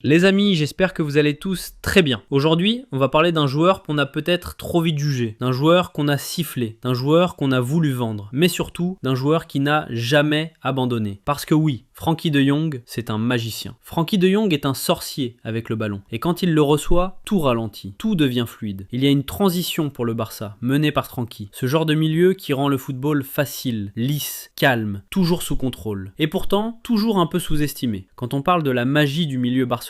Les amis, j'espère que vous allez tous très bien. Aujourd'hui, on va parler d'un joueur qu'on a peut-être trop vite jugé, d'un joueur qu'on a sifflé, d'un joueur qu'on a voulu vendre, mais surtout d'un joueur qui n'a jamais abandonné. Parce que oui, Frenkie de Jong, c'est un magicien. Frenkie de Jong est un sorcier avec le ballon. Et quand il le reçoit, tout ralentit, tout devient fluide. Il y a une transition pour le Barça, menée par Frenkie. Ce genre de milieu qui rend le football facile, lisse, calme, toujours sous contrôle. Et pourtant, toujours un peu sous-estimé. Quand on parle de la magie du milieu barcelonais,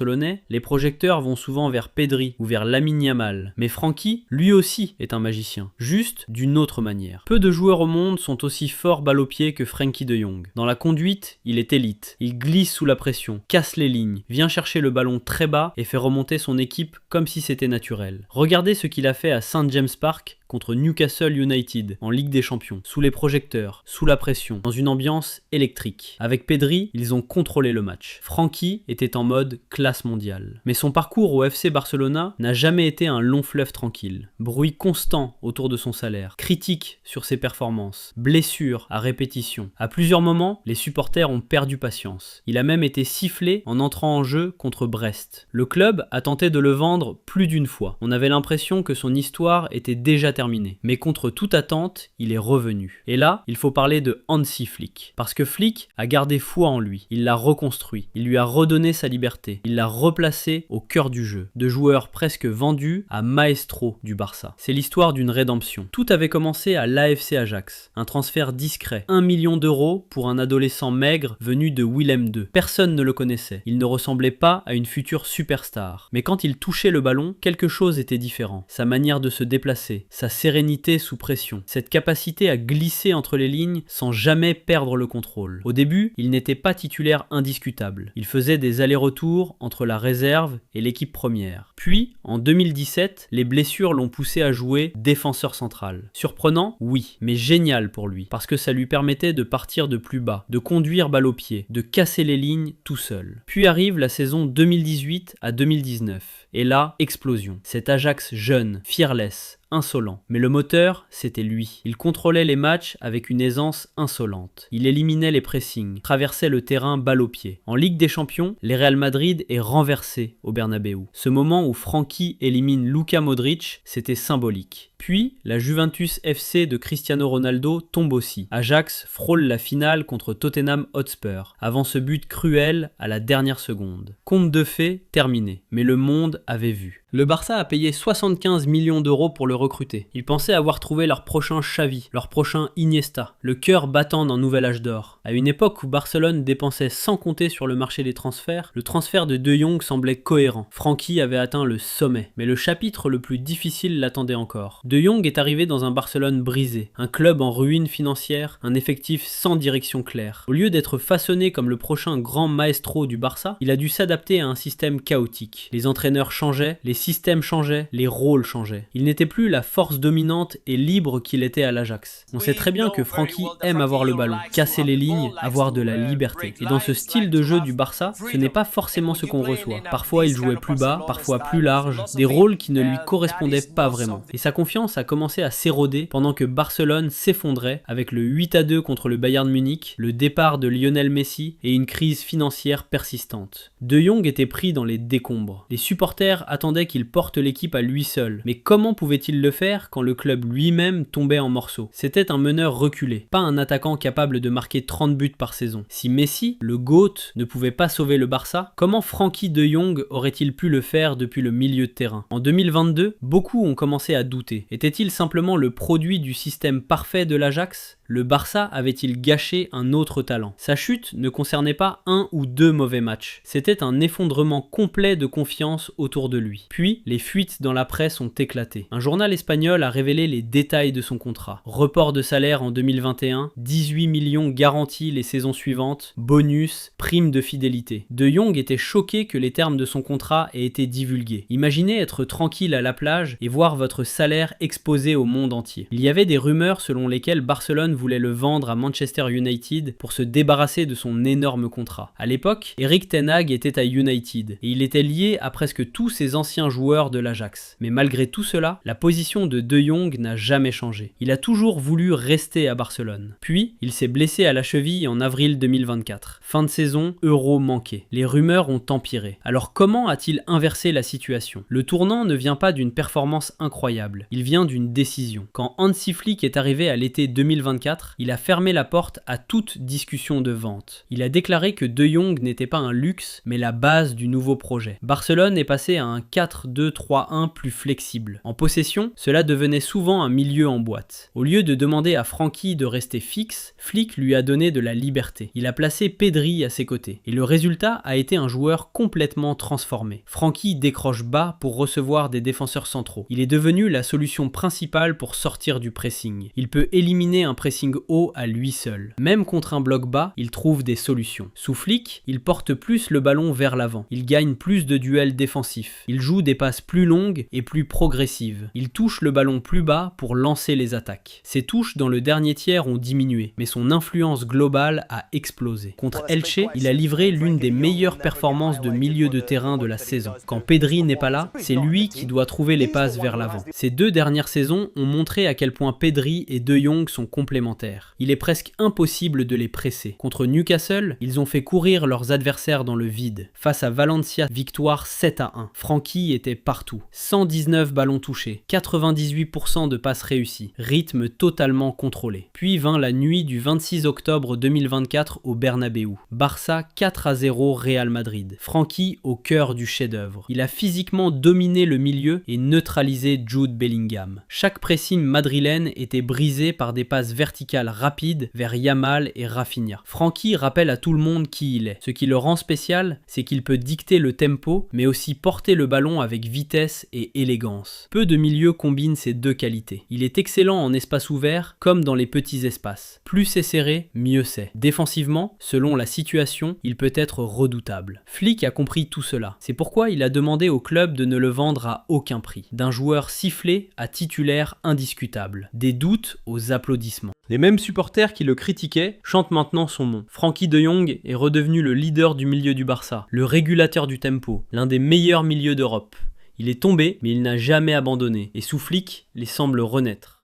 les projecteurs vont souvent vers Pedri ou vers Lamine Yamal. Mais Frenkie, lui aussi, est un magicien. Juste d'une autre manière. Peu de joueurs au monde sont aussi forts balle au pied que Frenkie de Jong. Dans la conduite, il est élite. Il glisse sous la pression, casse les lignes, vient chercher le ballon très bas et fait remonter son équipe comme si c'était naturel. Regardez ce qu'il a fait à St. James Park contre Newcastle United en Ligue des Champions, sous les projecteurs, sous la pression, dans une ambiance électrique. Avec Pedri, ils ont contrôlé le match. Frenkie était en mode classe mondiale. Mais son parcours au FC Barcelona n'a jamais été un long fleuve tranquille. Bruit constant autour de son salaire, critique sur ses performances, blessures à répétition. À plusieurs moments, les supporters ont perdu patience. Il a même été sifflé en entrant en jeu contre Brest. Le club a tenté de le vendre plus d'une fois. On avait l'impression que son histoire était déjà terminé. Mais contre toute attente, il est revenu. Et là, il faut parler de Hansi Flick. Parce que Flick a gardé foi en lui. Il l'a reconstruit. Il lui a redonné sa liberté. Il l'a replacé au cœur du jeu. De joueur presque vendu à maestro du Barça. C'est l'histoire d'une rédemption. Tout avait commencé à l'AFC Ajax. Un transfert discret. 1 million d'euros pour un adolescent maigre venu de Willem II. Personne ne le connaissait. Il ne ressemblait pas à une future superstar. Mais quand il touchait le ballon, quelque chose était différent. Sa manière de se déplacer, sa sérénité sous pression, cette capacité à glisser entre les lignes sans jamais perdre le contrôle. Au début, il n'était pas titulaire indiscutable. Il faisait des allers-retours entre la réserve et l'équipe première. Puis, en 2017, les blessures l'ont poussé à jouer défenseur central. Surprenant? Oui, mais génial pour lui, parce que ça lui permettait de partir de plus bas, de conduire balle au pied, de casser les lignes tout seul. Puis arrive la saison 2018 à 2019. Et là, explosion. Cet Ajax jeune, fearless, insolent. Mais le moteur, c'était lui. Il contrôlait les matchs avec une aisance insolente. Il éliminait les pressings, traversait le terrain balle au pied. En Ligue des Champions, le Real Madrid est renversé au Bernabéu. Ce moment où Frenkie élimine Luka Modric, c'était symbolique. Puis, la Juventus FC de Cristiano Ronaldo tombe aussi. Ajax frôle la finale contre Tottenham Hotspur, avant ce but cruel à la dernière seconde. Conte de fées terminé, mais le monde avait vu. Le Barça a payé 75 millions d'euros pour le recruter. Ils pensaient avoir trouvé leur prochain Xavi, leur prochain Iniesta, le cœur battant d'un nouvel âge d'or. À une époque où Barcelone dépensait sans compter sur le marché des transferts, le transfert de De Jong semblait cohérent. Frenkie avait atteint le sommet, mais le chapitre le plus difficile l'attendait encore. De Jong est arrivé dans un Barcelone brisé, un club en ruine financière, un effectif sans direction claire. Au lieu d'être façonné comme le prochain grand maestro du Barça, il a dû s'adapter à un système chaotique. Les entraîneurs changeaient, les systèmes changeaient, les rôles changeaient. Il n'était plus la force dominante et libre qu'il était à l'Ajax. On sait très bien que Frenkie aime avoir le ballon, casser les lignes, avoir de la liberté. Et dans ce style de jeu du Barça, ce n'est pas forcément ce qu'on reçoit. Parfois il jouait plus bas, parfois plus large, des rôles qui ne lui correspondaient pas vraiment. Et sa confiance a commencé à s'éroder pendant que Barcelone s'effondrait avec le 8-2 contre le Bayern Munich, le départ de Lionel Messi et une crise financière persistante. De Jong était pris dans les décombres. Les supporters attendaient qu'il porte l'équipe à lui seul. Mais comment pouvait-il le faire quand le club lui-même tombait en morceaux? C'était un meneur reculé, pas un attaquant capable de marquer 30 buts par saison. Si Messi, le GOAT, ne pouvait pas sauver le Barça, comment Frenkie de Jong aurait-il pu le faire depuis le milieu de terrain? En 2022, beaucoup ont commencé à douter. Était-il simplement le produit du système parfait de l'Ajax? Le Barça avait-il gâché un autre talent? Sa chute ne concernait pas un ou deux mauvais matchs. C'était un effondrement complet de confiance autour de lui. Puis, les fuites dans la presse ont éclaté. Un journal espagnol a révélé les détails de son contrat. Report de salaire en 2021, 18 millions garantis les saisons suivantes, bonus, prime de fidélité. De Jong était choqué que les termes de son contrat aient été divulgués. Imaginez être tranquille à la plage et voir votre salaire exposé au monde entier. Il y avait des rumeurs selon lesquelles Barcelone voulait le vendre à Manchester United pour se débarrasser de son énorme contrat. À l'époque, Erik ten Hag était à United et il était lié à presque tous ses anciens joueurs de l'Ajax. Mais malgré tout cela, la position de De Jong n'a jamais changé. Il a toujours voulu rester à Barcelone. Puis, il s'est blessé à la cheville en avril 2024. Fin de saison, Euro manqué. Les rumeurs ont empiré. Alors comment a-t-il inversé la situation? Le tournant ne vient pas d'une performance incroyable, il vient d'une décision. Quand Hansi Flick est arrivé à l'été 2024, il a fermé la porte à toute discussion de vente. Il a déclaré que De Jong n'était pas un luxe, mais la base du nouveau projet. Barcelone est passé à un 4-2-3-1 plus flexible. En possession, cela devenait souvent un milieu en boîte. Au lieu de demander à Frenkie de rester fixe, Flick lui a donné de la liberté. Il a placé Pedri à ses côtés. Et le résultat a été un joueur complètement transformé. Frenkie décroche bas pour recevoir des défenseurs centraux. Il est devenu la solution principale pour sortir du pressing. Il peut éliminer un pressing haut à lui seul. Même contre un bloc bas, il trouve des solutions. Sous Flick, il porte plus le ballon vers l'avant. Il gagne plus de duels défensifs. Il joue des passes plus longues et plus progressives. Il touche le ballon plus bas pour lancer les attaques. Ses touches dans le dernier tiers ont diminué, mais son influence globale a explosé. Contre Elche, il a livré l'une des meilleures performances de milieu de terrain de la saison. Quand Pedri n'est pas là, c'est lui qui doit trouver les passes vers l'avant. Ces 2 dernières saisons ont montré à quel point Pedri et De Jong sont complémentaires. Il est presque impossible de les presser. Contre Newcastle, ils ont fait courir leurs adversaires dans le vide. Face à Valencia, victoire 7-1. Frenkie était partout. 119 ballons touchés, 98% de passes réussies, rythme totalement contrôlé. Puis vint la nuit du 26 octobre 2024 au Bernabéu. Barça 4-0 Real Madrid. Frenkie au cœur du chef-d'œuvre. Il a physiquement dominé le milieu et neutralisé Jude Bellingham. Chaque pressing madrilène était brisé par des passes verticales rapides vers Yamal et Rafinha. Frenkie rappelle à tout le monde qui il est. Ce qui le rend spécial, c'est qu'il peut dicter le tempo, mais aussi porter le ballon avec vitesse et élégance. Peu de milieux combinent ces 2 qualités. Il est excellent en espace ouvert comme dans les petits espaces. Plus c'est serré, mieux c'est. Défensivement, selon la situation, il peut être redoutable. Flick a compris tout cela. C'est pourquoi il a demandé au club de ne le vendre à aucun prix. D'un joueur sifflé à titulaire indiscutable. Des doutes aux applaudissements. Les mêmes supporters qui le critiquaient chantent maintenant son nom. Frenkie de Jong est redevenu le leader du milieu du Barça, le régulateur du tempo, l'un des meilleurs milieux d'Europe. Il est tombé, mais il n'a jamais abandonné, et sous Flick, il semble renaître.